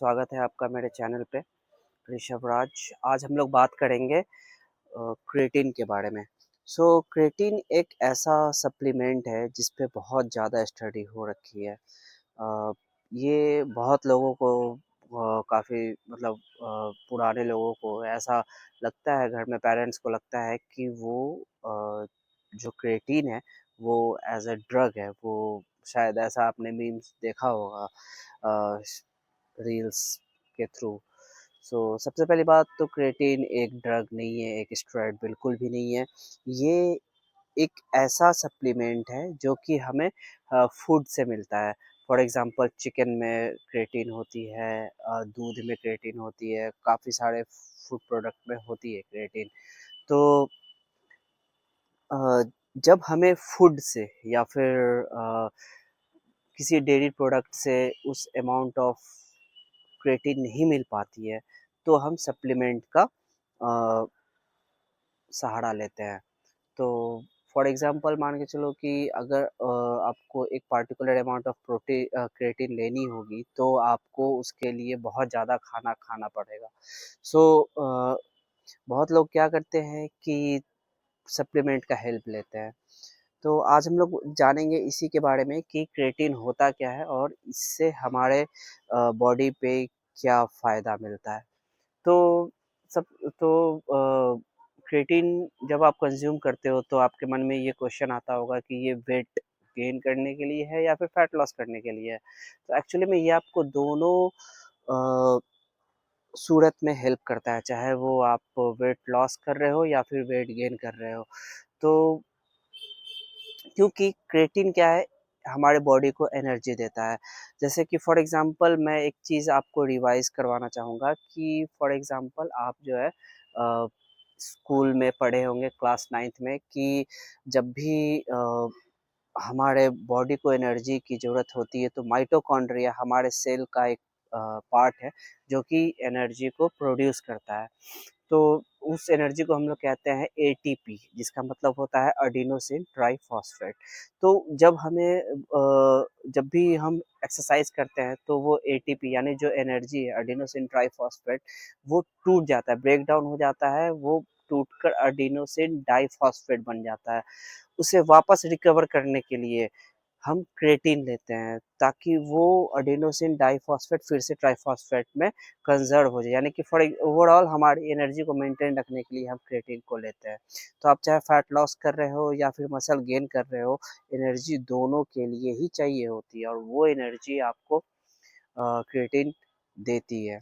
स्वागत है आपका मेरे चैनल पे ऋषभ राज। आज हम लोग बात करेंगे क्रेटीन के बारे में। क्रेटीन एक ऐसा सप्लीमेंट है जिस पे बहुत ज़्यादा स्टडी हो रखी है। ये बहुत लोगों को काफ़ी मतलब पुराने लोगों को ऐसा लगता है, घर में पेरेंट्स को लगता है कि वो जो क्रेटीन है वो एज अ ड्रग है। वो शायद ऐसा आपने मीम्स देखा होगा रील्स के थ्रू। सबसे पहली बात तो क्रेटीन एक ड्रग नहीं है, एक स्टेरॉइड बिल्कुल भी नहीं है। ये एक ऐसा सप्लीमेंट है जो कि हमें फूड से मिलता है। फॉर एग्जांपल चिकन में क्रेटीन होती है, दूध में क्रेटीन होती है, काफ़ी सारे फूड प्रोडक्ट में होती है क्रेटीन। तो अ, जब हमें फूड से या फिर किसी डेयरी प्रोडक्ट से उस अमाउंट ऑफ क्रेटीन नहीं मिल पाती है, तो हम सप्लीमेंट का अ, सहारा लेते हैं। तो फॉर एग्ज़ाम्पल मान के चलो कि अगर आपको एक पार्टिकुलर अमाउंट ऑफ क्रेटीन लेनी होगी, तो आपको उसके लिए बहुत ज़्यादा खाना खाना पड़ेगा। सो बहुत लोग क्या करते हैं कि सप्लीमेंट का हेल्प लेते हैं। तो आज हम लोग जानेंगे इसी के बारे में कि क्रेटीन होता क्या है और इससे हमारे बॉडी पे क्या फ़ायदा मिलता है। तो सब तो क्रेटीन जब आप कंज़्यूम करते हो तो आपके मन में ये क्वेश्चन आता होगा कि ये वेट गेन करने के लिए है या फिर फैट लॉस करने के लिए है। तो एक्चुअली में ये आपको दोनों अ, सूरत में हेल्प करता है, चाहे वो आप वेट लॉस कर रहे हो या फिर वेट गेन कर रहे हो। तो क्योंकि क्रेटीन क्या है, हमारे बॉडी को एनर्जी देता है। जैसे कि फॉर एग्ज़ाम्पल मैं एक चीज़ आपको रिवाइज़ करवाना चाहूँगा कि फॉर एग्ज़ाम्पल आप जो है स्कूल में पढ़े होंगे क्लास 9th में कि जब भी हमारे बॉडी को एनर्जी की ज़रूरत होती है तो माइटोकॉन्ड्रिया हमारे सेल का एक पार्ट है जो कि एनर्जी को प्रोड्यूस करता है। तो उस एनर्जी को हम लोग कहते हैं एटीपी, जिसका मतलब होता है एडिनोसिन ट्राइफॉस्फेट। तो जब भी हम एक्सरसाइज करते हैं तो वो एटीपी यानी जो एनर्जी है एडिनोसिन ट्राइफॉस्फेट वो टूट जाता है, ब्रेक डाउन हो जाता है, वो टूटकर एडिनोसिन डाइफॉस्फेट बन जाता है। उसे वापस रिकवर करने के लिए हम क्रेटीन लेते हैं ताकि वो एडिनोसिन डाइफॉस्फेट फिर से ट्राइफॉस्फेट में कन्वर्ट हो जाए, यानी कि फॉर ओवरऑल हमारी एनर्जी को मेंटेन रखने के लिए हम क्रेटीन को लेते हैं। तो आप चाहे फैट लॉस कर रहे हो या फिर मसल गेन कर रहे हो, एनर्जी दोनों के लिए ही चाहिए होती है और वो एनर्जी आपको क्रेटीन देती है।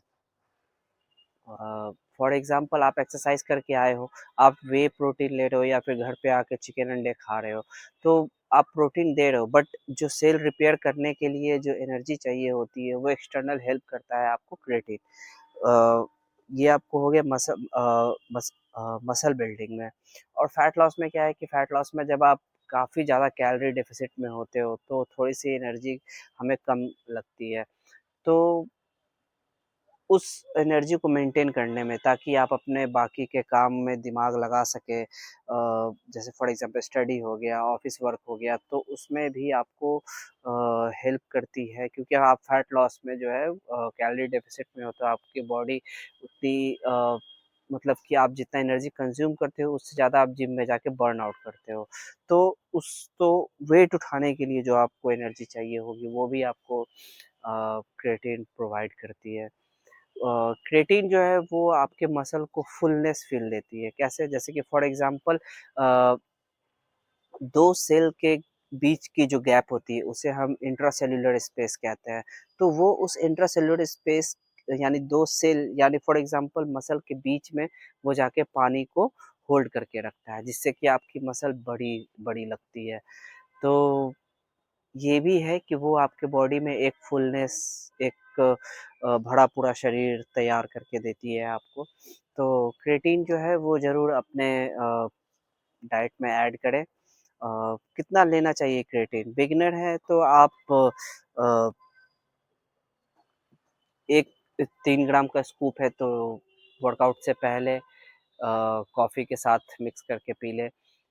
फॉर एग्जांपल आप एक्सरसाइज करके आए हो, आप वे प्रोटीन ले रहे हो या फिर घर पे आके चिकन अंडे खा रहे हो, तो आप प्रोटीन दे रहे हो बट जो सेल रिपेयर करने के लिए जो एनर्जी चाहिए होती है वो एक्सटर्नल हेल्प करता है आपको क्रेटीन। अ, ये आपको हो गया मसल बिल्डिंग में। और फैट लॉस में क्या है कि फैट लॉस में जब आप काफ़ी ज़्यादा कैलोरी डेफिसिट में होते हो तो थोड़ी सी एनर्जी हमें कम लगती है। तो उस एनर्जी को मेंटेन करने में ताकि आप अपने बाकी के काम में दिमाग लगा सकें, जैसे फॉर एग्जांपल स्टडी हो गया, ऑफिस वर्क हो गया, तो उसमें भी आपको हेल्प करती है क्योंकि आप फैट लॉस में जो है कैलोरी डेफिसिट में हो तो आपकी बॉडी उतनी मतलब कि आप जितना एनर्जी कंज्यूम करते हो उससे ज़्यादा आप जिम में जाके बर्न आउट करते हो। तो तो वेट उठाने के लिए जो आपको एनर्जी चाहिए होगी वो भी आपको क्रेटीन प्रोवाइड करती है। क्रेटीन जो है वो आपके मसल को फुलनेस फ़ील देती है। कैसे? जैसे कि फॉर एग्ज़ाम्पल 2 सेल के बीच की जो गैप होती है उसे हम इंट्रासेल्युलर स्पेस कहते हैं। तो वो उस इंट्रासेल्युलर स्पेस यानी 2 सेल यानी फॉर एग्ज़ाम्पल मसल के बीच में वो जाके पानी को होल्ड करके रखता है जिससे कि आपकी मसल बड़ी बड़ी लगती है। तो ये भी है कि वो आपके बॉडी में एक फुलनेस, एक भरा पूरा शरीर तैयार करके देती है आपको। तो क्रेटीन जो है वो ज़रूर अपने डाइट में ऐड करें। कितना लेना चाहिए क्रेटीन? बिगिनर है तो आप अ, एक 3 ग्राम का स्कूप है तो वर्कआउट से पहले कॉफ़ी के साथ मिक्स करके पी लें,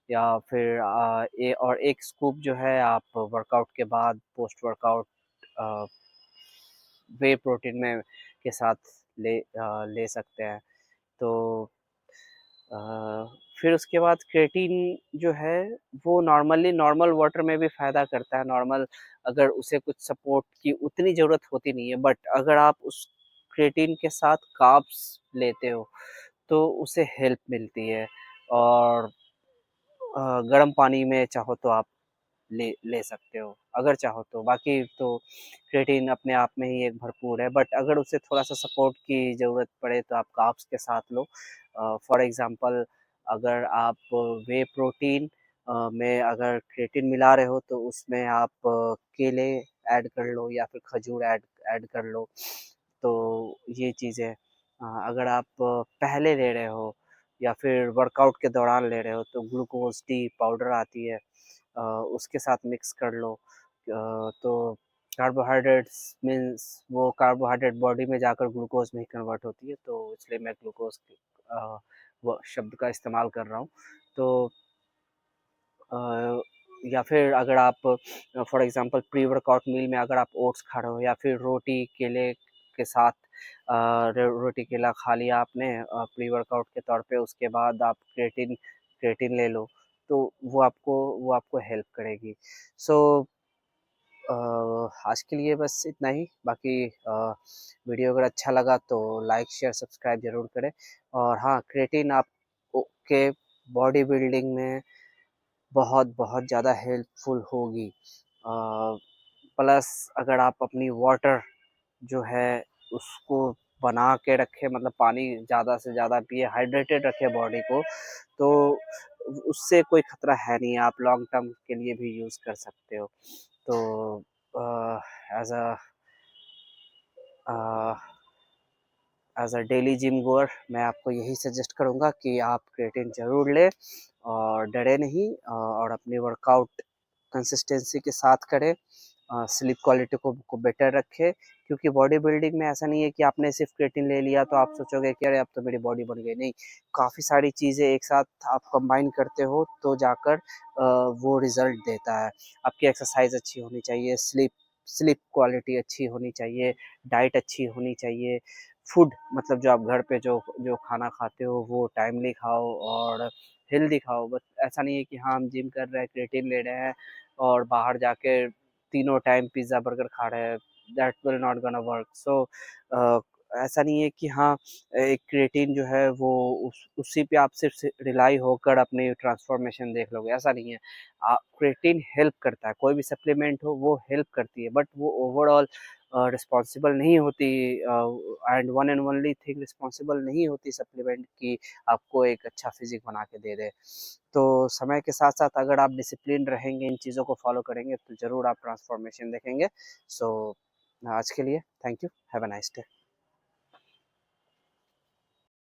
या फिर और 1 स्कूप जो है आप वर्कआउट के बाद पोस्ट वर्कआउट अ, वे प्रोटीन में के साथ ले सकते हैं। तो अ, फिर उसके बाद क्रेटीन जो है वो नॉर्मल वाटर में भी फ़ायदा करता है। नॉर्मल अगर उसे कुछ सपोर्ट की उतनी ज़रूरत होती नहीं है, बट अगर आप उस क्रेटीन के साथ कार्ब्स लेते हो तो उसे हेल्प मिलती है। और गर्म पानी में चाहो तो आप ले ले सकते हो, अगर चाहो तो। बाकी तो क्रेटीन अपने आप में ही एक भरपूर है, बट अगर उसे थोड़ा-सा सपोर्ट की ज़रूरत पड़े तो आप कार्ब्स के साथ लो। फॉर एग्ज़ाम्पल अगर आप व्हे प्रोटीन में अगर क्रेटीन मिला रहे हो तो उसमें आप केले ऐड कर लो या फिर खजूर ऐड ऐड कर लो। तो ये चीज़ें अगर आप पहले ले रहे हो या फिर वर्कआउट के दौरान ले रहे हो तो ग्लूकोज़ डी पाउडर आती है, उसके साथ मिक्स कर लो। तो कार्बोहाइड्रेट्स मीन्स वो कार्बोहाइड्रेट बॉडी में जाकर ग्लूकोज़ में ही कन्वर्ट होती है, तो इसलिए मैं ग्लूकोज़ वो शब्द का इस्तेमाल कर रहा हूँ। तो अ, या फिर अगर आप for example pre workout meal में अगर आप ओट्स खा रहे हो या फिर रोटी केले के साथ रोटी केला खा लिया आपने प्री वर्कआउट के तौर पे, उसके बाद आप क्रेटिन क्रेटिन ले लो, तो वो आपको हेल्प करेगी। सो आज के लिए बस इतना ही। बाकी वीडियो अगर अच्छा लगा तो लाइक शेयर सब्सक्राइब ज़रूर करें। और हाँ, क्रेटिन आपको के बॉडी बिल्डिंग में बहुत ज़्यादा हेल्पफुल होगी। प्लस अगर आप अपनी वाटर जो है उसको बना के रखें, मतलब पानी ज़्यादा से ज़्यादा पिए, हाइड्रेटेड रखें बॉडी को, तो उससे कोई खतरा है नहीं, आप लॉन्ग टर्म के लिए भी यूज़ कर सकते हो। तो as a as a daily gym गोअर मैं आपको यही सजेस्ट करूँगा कि आप क्रिएटिन ज़रूर लें और डरे नहीं, और अपनी वर्कआउट कंसिस्टेंसी के साथ करें। स्लीप क्वालिटी को बेटर रखें, क्योंकि बॉडी बिल्डिंग में ऐसा नहीं है कि आपने सिर्फ क्रिएटिन ले लिया तो आप सोचोगे कि अरे अब तो मेरी बॉडी बन गई। नहीं, काफ़ी सारी चीज़ें एक साथ आप कंबाइन करते हो तो जाकर वो रिज़ल्ट देता है। आपकी एक्सरसाइज अच्छी होनी चाहिए, स्लीप स्लीप क्वालिटी अच्छी होनी चाहिए, डाइट अच्छी होनी चाहिए, फूड मतलब जो आप घर पे जो जो खाना खाते हो वो टाइमली खाओ और हेल्दी खाओ। बस ऐसा नहीं है कि हाँ, हम जिम कर रहे हैं, क्रिएटिन ले रहे हैं और बाहर जाके तीनों टाइम पिज़्ज़ा बर्गर खा रहे हैं, that will not gonna work. So ऐसा नहीं है कि हाँ, एक क्रिएटिन जो है वो उसी पे आप सिर्फ रिलाई होकर अपनी ट्रांसफॉर्मेशन देख लोगे, ऐसा नहीं है। क्रिएटिन हेल्प करता है, कोई भी सप्लीमेंट हो वो हेल्प करती है, बट वो ओवरऑल रिस्पॉन्सिबल नहीं होती, and one and only thing responsible नहीं होती सप्लीमेंट की आपको एक अच्छा फिजिक बना के दे दे। तो समय के साथ साथ अगर आप डिसिप्लिन रहेंगे, इन चीज़ों को फॉलो करेंगे तो ज़रूर आप ट्रांसफॉर्मेशन देखेंगे। सो आज के लिए thank you, have a nice day.